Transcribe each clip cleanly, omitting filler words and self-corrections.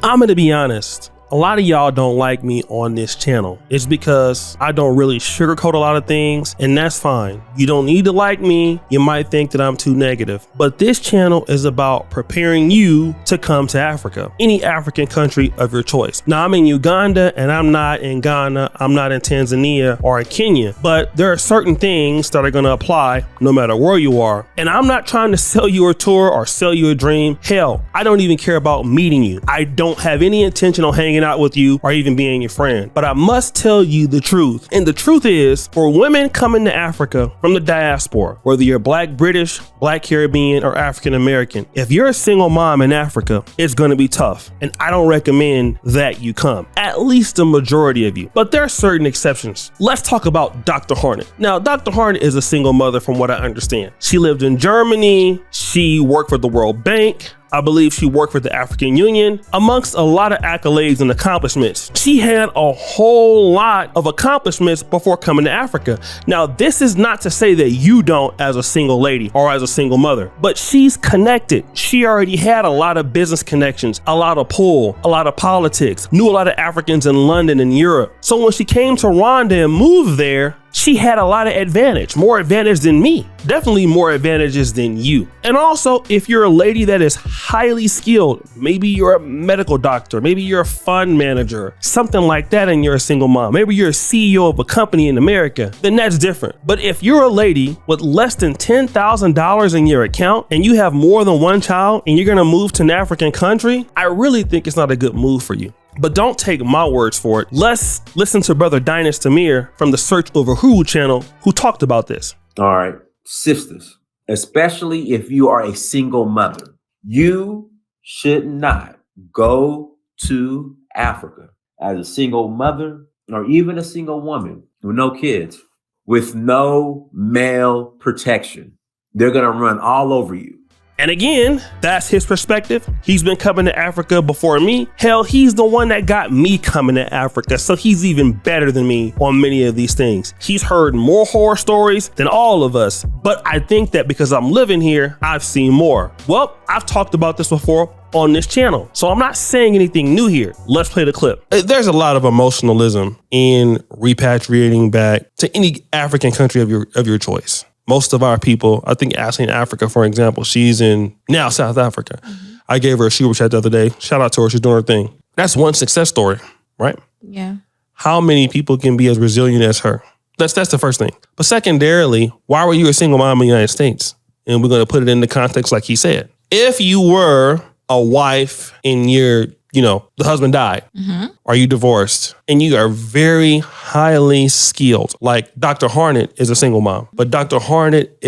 I'm gonna be honest. A lot of y'all don't like me on this channel. It's because I don't really sugarcoat a lot of things, and that's fine. You don't need to like me. You might think that I'm too negative, but this channel is about preparing you to come to Africa, any African country of your choice. Now, I'm in Uganda and I'm not in Ghana, I'm not in Tanzania or in Kenya, but there are certain things that are gonna apply no matter where you are. And I'm not trying to sell you a tour or sell you a dream. Hell, I don't even care about meeting you. I don't have any intention on hanging out with you or even being your friend, but I must tell you the truth. And the truth is, for women coming to Africa from the diaspora, whether you're Black British, Black Caribbean, or African American, if you're a single mom in Africa, it's going to be tough. And I don't recommend that you come, at least the majority of you. But there are certain exceptions. Let's talk about Dr. Hornet. Now, Dr. Hornet is a single mother from what I understand. She lived in Germany. She worked for the World Bank. I believe she worked for the African Union. Amongst a lot of accolades and accomplishments, she had a whole lot of accomplishments before coming to Africa. Now, this is not to say that you don't as a single lady or as a single mother, but she's connected. She already had a lot of business connections, a lot of pull, a lot of politics, knew a lot of Africans in London and Europe. So when she came to Rwanda and moved there, she had a lot of advantage, more advantage than me, definitely more advantages than you. And also, if you're a lady that is highly skilled, maybe you're a medical doctor, maybe you're a fund manager, something like that, and you're a single mom, maybe you're a CEO of a company in America, then that's different. But if you're a lady with less than $10,000 in your account and you have more than one child and you're gonna move to an African country, I really think it's not a good move for you. But don't take my words for it. Let's listen to Brother Dynas Tamir from the Search Over Who channel who talked about this. All right, sisters, especially if you are a single mother, you should not go to Africa as a single mother or even a single woman with no kids, with no male protection. They're gonna run all over you. And again, that's his perspective. He's been coming to Africa before me. Hell, he's the one that got me coming to Africa, so he's even better than me on many of these things. He's heard more horror stories than all of us, but I think that because I'm living here, I've seen more. Well, I've talked about this before on this channel, so I'm not saying anything new here. Let's play the clip. There's a lot of emotionalism in repatriating back to any African country of your choice. Most of our people, I think Ashley in Africa, for example, she's in now South Africa. Mm-hmm. I gave her a super chat the other day. Shout out to her, she's doing her thing. That's one success story, right? Yeah. How many people can be as resilient as her? That's the first thing. But secondarily, why were you a single mom in the United States? And we're gonna put it into context like he said. If you were a wife and the husband died, or you divorced, and you are very highly skilled. Like Dr. Hornet is a single mom, but Dr. Hornet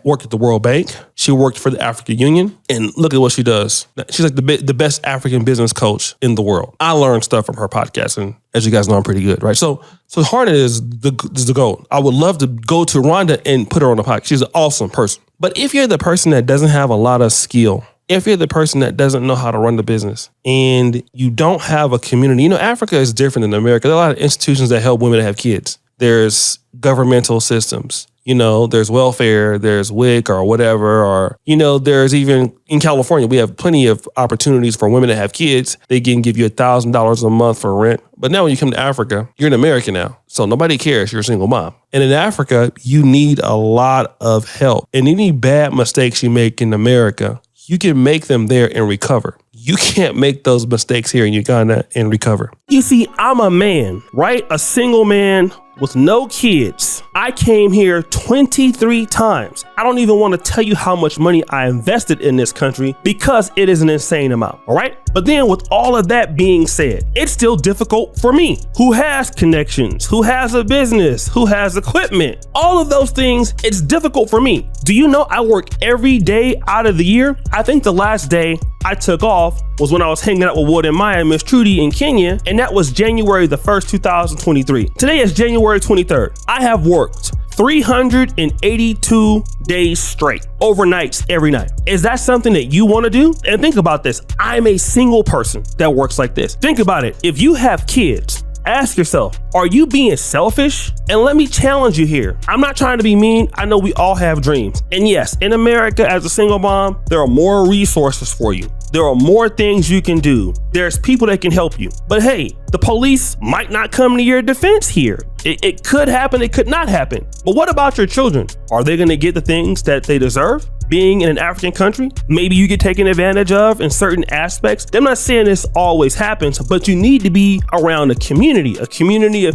worked at the World Bank. She worked for the African Union, and look at what she does. She's like the best African business coach in the world. I learned stuff from her podcast, and as you guys know, I'm pretty good, right? So Hornet is the goal. I would love to go to Rwanda and put her on the podcast. She's an awesome person. But if you're the person that doesn't have a lot of skill, if you're the person that doesn't know how to run the business and you don't have a community, Africa is different than America. There are a lot of institutions that help women to have kids. There's governmental systems, there's welfare, there's WIC or whatever, or, there's even in California, we have plenty of opportunities for women to have kids. They can give you $1,000 a month for rent. But now when you come to Africa, you're in America now. So nobody cares. You're a single mom. And in Africa, you need a lot of help. And any bad mistakes you make in America, you can make them there and recover. You can't make those mistakes here in Uganda and recover. You see, I'm a man, right? A single man with no kids. I came here 23 times. I don't even want to tell you how much money I invested in this country because it is an insane amount, all right? But then with all of that being said, it's still difficult for me, who has connections, who has a business, who has equipment, all of those things, it's difficult for me. Do you know I work every day out of the year? I think the last day I took off was when I was hanging out with Wood and Maya and Miss Trudy in Kenya, and that was January the 1st, 2023. Today is January 23rd. I have worked 382 days straight, overnights, every night. Is that something that you want to do? And think about this. I'm a single person that works like this. Think about it. If you have kids, ask yourself, are you being selfish? And let me challenge you here. I'm not trying to be mean. I know we all have dreams. And yes, in America, as a single mom, there are more resources for you. There are more things you can do. There's people that can help you. But hey, the police might not come to your defense here. It could happen, it could not happen. But what about your children? Are they gonna get the things that they deserve? Being in an African country, maybe you get taken advantage of in certain aspects. I'm not saying this always happens, but you need to be around a community of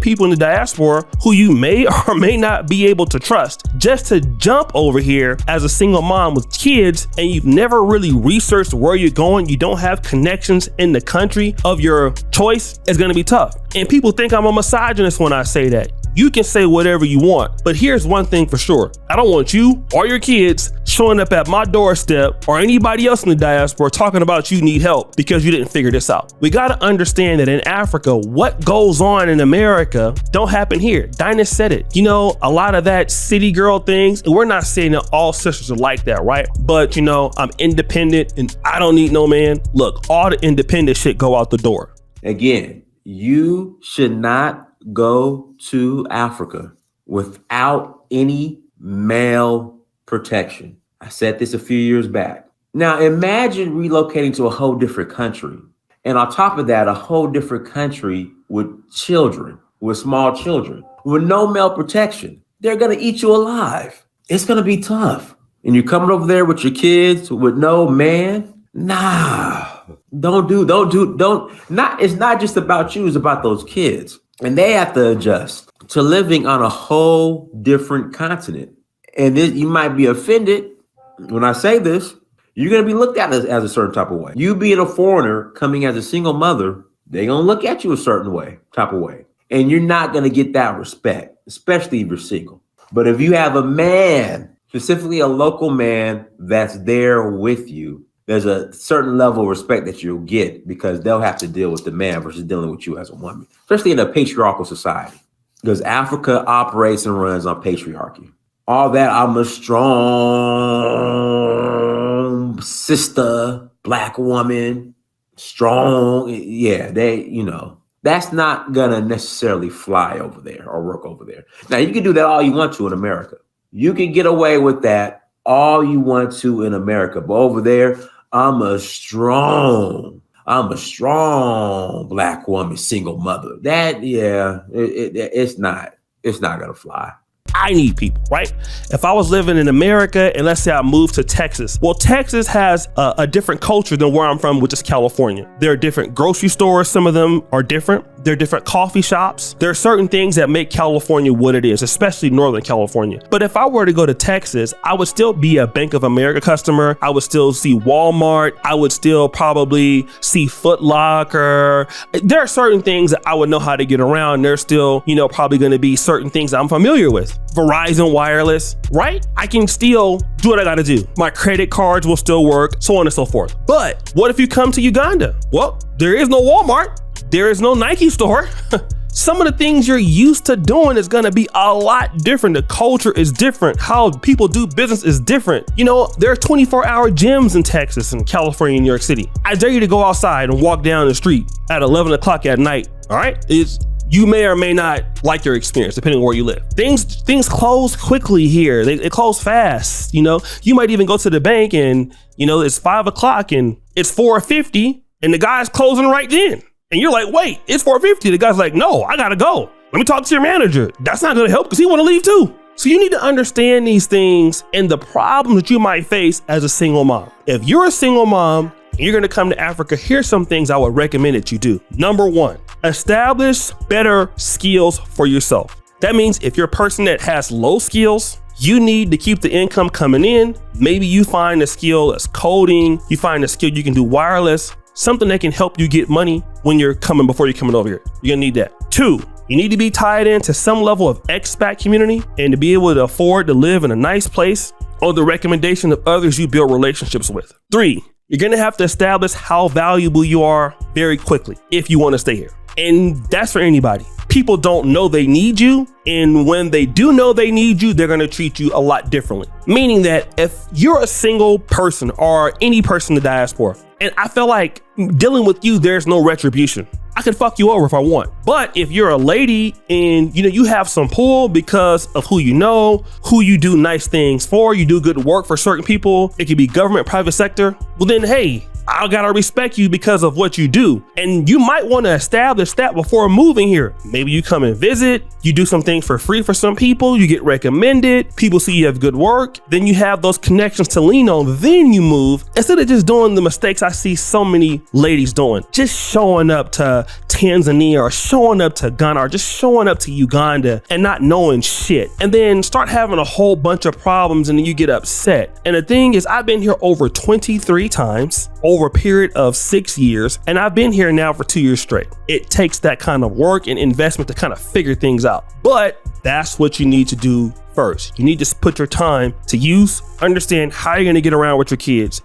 people in the diaspora who you may or may not be able to trust. Just to jump over here as a single mom with kids and you've never really researched where you're going, you don't have connections in the country of your choice, it's gonna be tough. And people think I'm a misogynist when I say that. You can say whatever you want, but here's one thing for sure. I don't want you or your kids showing up at my doorstep or anybody else in the diaspora talking about you need help because you didn't figure this out. We gotta understand that in Africa, what goes on in America don't happen here. Dinah said it. You know, a lot of that city girl things, and we're not saying that all sisters are like that, right? But you know, I'm independent and I don't need no man. Look, all the independent shit go out the door. Again, you should not go to Africa without any male protection. I said this a few years back. Now imagine relocating to a whole different country. And on top of that, a whole different country with children, with small children, with no male protection. They're gonna eat you alive. It's gonna be tough. And you're coming over there with your kids with no man? Nah, it's not just about you, it's about those kids. And they have to adjust to living on a whole different continent. And you might be offended when I say this. You're going to be looked at as a certain type of way. You being a foreigner coming as a single mother, they're going to look at you a certain type of way. And you're not going to get that respect, especially if you're single. But if you have a man, specifically a local man that's there with you, there's a certain level of respect that you'll get because they'll have to deal with the man versus dealing with you as a woman, especially in a patriarchal society, because Africa operates and runs on patriarchy. All that, I'm a strong sister, black woman, strong. Yeah, that's not gonna necessarily fly over there or work over there. Now, you can do that all you want to in America. You can get away with that all you want to in America, but over there, I'm a strong black woman, single mother. It's not gonna fly. I need people, right? If I was living in America and let's say I moved to Texas, well, Texas has a different culture than where I'm from, which is California. There are different grocery stores. Some of them are different. There are different coffee shops. There are certain things that make California what it is, especially Northern California. But if I were to go to Texas, I would still be a Bank of America customer. I would still see Walmart. I would still probably see Foot Locker. There are certain things that I would know how to get around. There's still, probably going to be certain things I'm familiar with. Verizon Wireless, right? I can still do what I gotta do. My credit cards will still work, so on and so forth. But what if you come to Uganda? Well, there is no Walmart. There is no Nike store. Some of the things you're used to doing is gonna be a lot different. The culture is different. How people do business is different. There are 24-hour gyms in Texas and California and New York City. I dare you to go outside and walk down the street at 11 o'clock at night, all right? You may or may not like your experience, depending on where you live. Things close quickly here. They close fast. You might even go to the bank and, it's 5 o'clock and it's 4:50 and the guy's closing right then. And you're like, wait, it's 4:50. The guy's like, no, I gotta go. Let me talk to your manager. That's not gonna help because he wanna leave too. So you need to understand these things and the problems that you might face as a single mom. If you're a single mom, you're gonna come to Africa, here's some things I would recommend that you do. Number one, establish better skills for yourself. That means if you're a person that has low skills, you need to keep the income coming in. Maybe you find a skill as coding, you find a skill you can do wireless, something that can help you get money before you're coming over here. You're gonna need that. 2, you need to be tied into some level of expat community and to be able to afford to live in a nice place on the recommendation of others you build relationships with. 3, you're gonna have to establish how valuable you are very quickly if you wanna stay here. And that's for anybody. People don't know they need you. And when they do know they need you, they're gonna treat you a lot differently. Meaning that if you're a single person or any person in the diaspora, and I feel like dealing with you, there's no retribution. I could fuck you over if I want. But if you're a lady and you have some pull because of who who you do nice things for, you do good work for certain people, it could be government, private sector, well then, hey, I gotta respect you because of what you do. And you might want to establish that before moving here. Maybe you come and visit, you do some things for free for some people, you get recommended, people see you have good work, then you have those connections to lean on, then you move, instead of just doing the mistakes I see so many ladies doing. Just showing up to Tanzania or showing up to Ghana or just showing up to Uganda and not knowing shit. And then start having a whole bunch of problems and then you get upset. And the thing is, I've been here over 23 times over a period of 6 years, and I've been here now for 2 years straight. It takes that kind of work and investment to kind of figure things out. But that's what you need to do first. You need to put your time to use, understand how you're going to get around with your kids.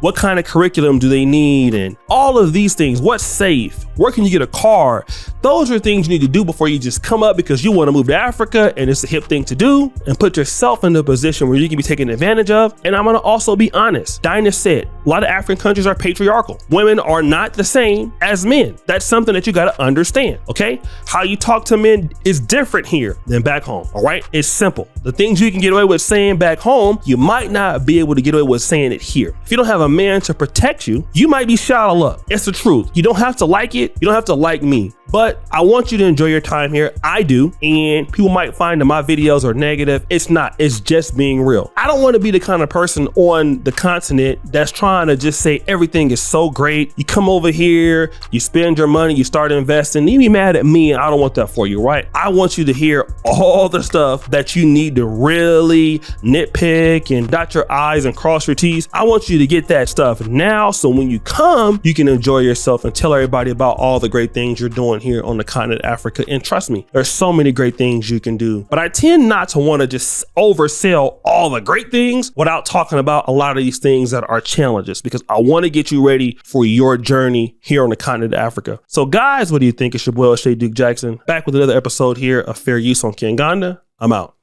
What kind of curriculum do they need? And all of these things, what's safe? Where can you get a car? Those are things you need to do before you just come up because you want to move to Africa and it's a hip thing to do, and put yourself in a position where you can be taken advantage of. And I'm going to also be honest. Dinah said, a lot of African countries are patriarchal. Women are not the same as men. That's something that you got to understand, okay? How you talk to men is different here than back home, all right? It's simple. The things you can get away with saying back home, you might not be able to get away with saying it here. If you don't have a man to protect you, you might be shot of luck. It's the truth. You don't have to like it. You don't have to like me. But I want you to enjoy your time here. I do. And people might find that my videos are negative. It's not. It's just being real. I don't want to be the kind of person on the continent that's trying to just say everything is so great. You come over here, you spend your money, you start investing, you be mad at me. I don't want that for you, right? I want you to hear all the stuff that you need to really nitpick and dot your I's and cross your T's. I want you to get that stuff now, so when you come, you can enjoy yourself and tell everybody about all the great things you're doing here on the continent of Africa. And trust me, there's so many great things you can do. But I tend not to want to just oversell all the great things without talking about a lot of these things that are challenges, because I want to get you ready for your journey here on the continent of Africa. So guys, what do you think? It's your boy, Shay Duke Jackson, back with another episode here of Fair Use on Kenganda. I'm out.